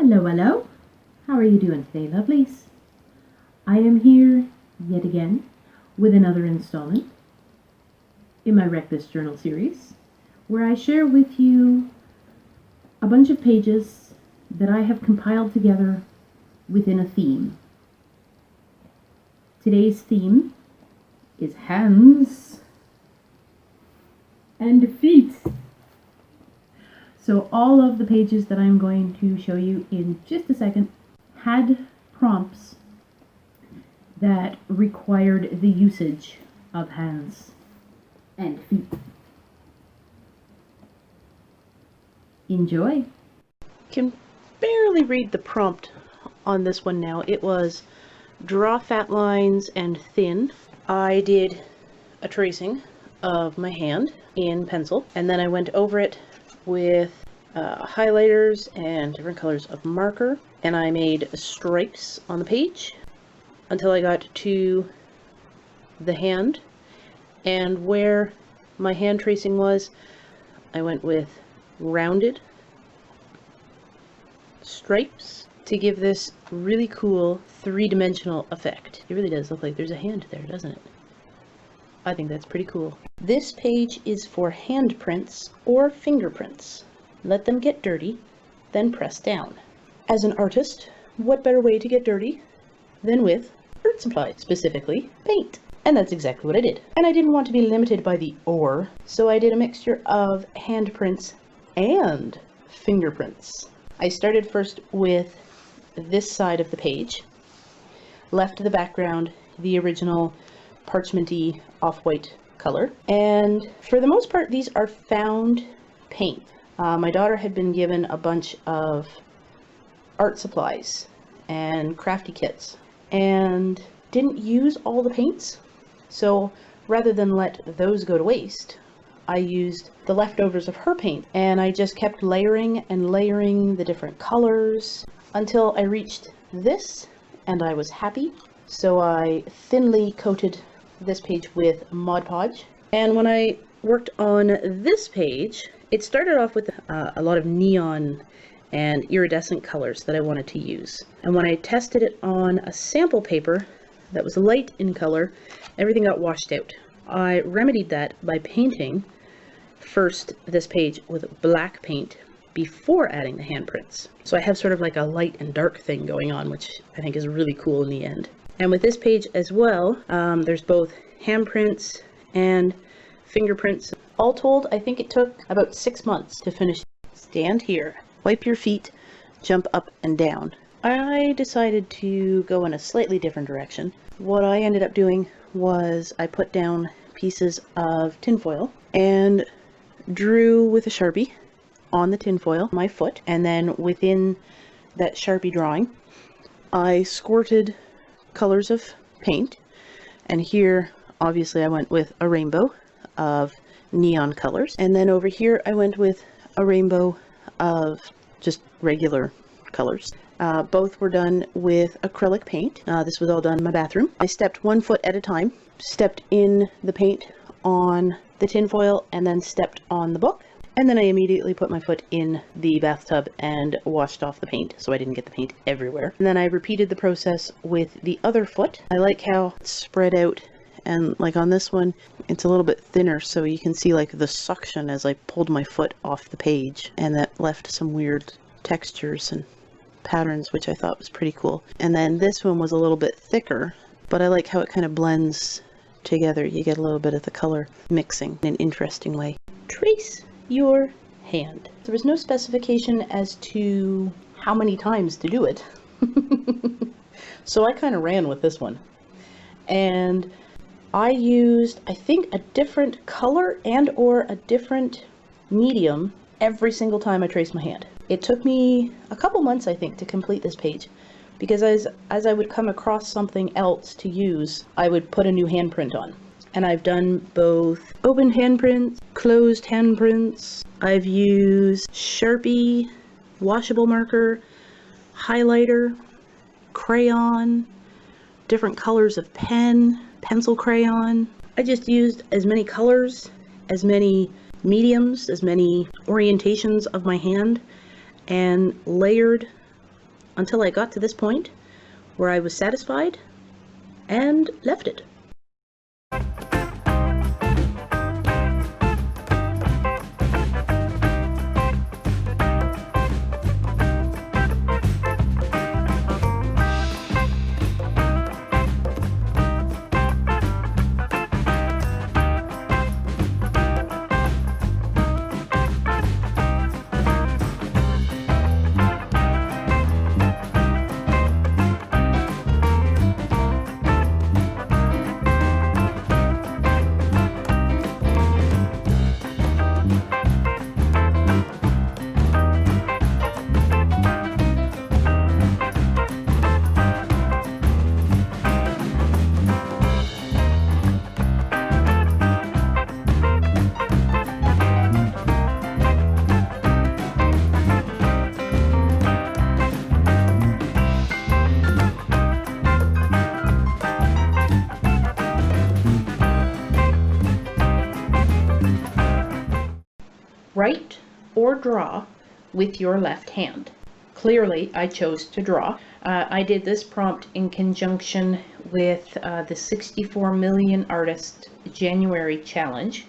Hello, hello. How are you doing today, lovelies? I am here yet again with another installment in my Wreck This Journal series, where I share with you a bunch of pages that I have compiled together within a theme. Today's theme is hands and feet. So all of the pages that I'm going to show you in just a second had prompts that required the usage of hands and feet. Enjoy. Can barely read the prompt on this one now. It was draw fat lines and thin. I did a tracing of my hand in pencil, and then I went over it with highlighters and different colors of marker, and I made stripes on the page until I got to the hand, and where my hand tracing was, I went with rounded stripes to give this really cool three-dimensional effect. It really does look like there's a hand there, doesn't it? I think that's pretty cool. This page is for handprints or fingerprints. Let them get dirty, then press down. As an artist, what better way to get dirty than with art supply, specifically paint? And that's exactly what I did. And I didn't want to be limited by the or, so I did a mixture of handprints and fingerprints. I started first with this side of the page, left the background the original parchmenty off-white color, and for the most part these are found paint. My daughter had been given a bunch of art supplies and crafty kits and didn't use all the paints, so rather than let those go to waste, I used the leftovers of her paint, and I just kept layering and layering the different colors until I reached this, and I was happy. So I thinly coated this page with Mod Podge, and when I worked on this page, it started off with a lot of neon and iridescent colors that I wanted to use. And when I tested it on a sample paper that was light in color, everything got washed out. I remedied that by painting first this page with black paint before adding the handprints. So I have sort of like a light and dark thing going on, which I think is really cool in the end. And with this page as well, there's both handprints and fingerprints. All told, I think it took about 6 months to finish. Stand here, wipe your feet, jump up and down. I decided to go in a slightly different direction. What I ended up doing was I put down pieces of tinfoil and drew with a Sharpie on the tinfoil my foot, and then within that Sharpie drawing I squirted colors of paint, and here obviously I went with a rainbow of neon colors, and then over here I went with a rainbow of just regular colors. Both were done with acrylic paint. This was all done in my bathroom. I stepped 1 foot at a time, stepped in the paint on the tinfoil, and then stepped on the book. And then I immediately put my foot in the bathtub and washed off the paint so I didn't get the paint everywhere. And then I repeated the process with the other foot. I like how it's spread out, and like on this one it's a little bit thinner, so you can see like the suction as I pulled my foot off the page, and that left some weird textures and patterns, which I thought was pretty cool. And then this one was a little bit thicker, but I like how it kind of blends together. You get a little bit of the color mixing in an interesting way. Trace your hand. There was no specification as to how many times to do it. So I kind of ran with this one. And I used, I think, a different color and or a different medium every single time I traced my hand. It took me a couple months, I think, to complete this page, because as I would come across something else to use, I would put a new handprint on. And I've done both open handprints, closed handprints. I've used Sharpie, washable marker, highlighter, crayon, different colors of pen, pencil crayon. I just used as many colors, as many mediums, as many orientations of my hand, and layered until I got to this point where I was satisfied and left it. Write or draw with your left hand. Clearly, I chose to draw. I did this prompt in conjunction with the 64 Million Artist January Challenge,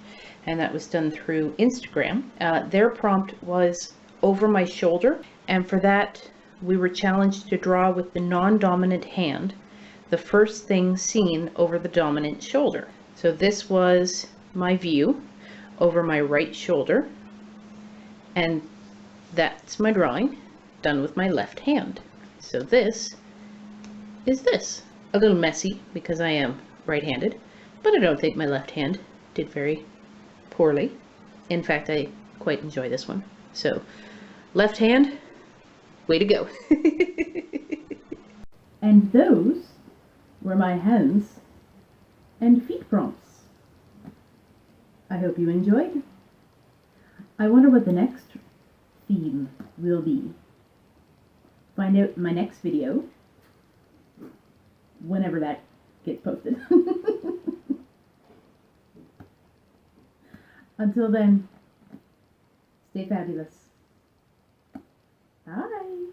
and that was done through Instagram. Their prompt was over my shoulder, and for that, we were challenged to draw with the non-dominant hand, the first thing seen over the dominant shoulder. So this was my view over my right shoulder. And that's my drawing done with my left hand. So this is this. A little messy because I am right-handed, but I don't think my left hand did very poorly. In fact, I quite enjoy this one. So left hand, way to go. And those were my hands and feet prompts. I hope you enjoyed. I wonder what the next theme will be. Find out in my next video, whenever that gets posted. Until then, stay fabulous. Bye.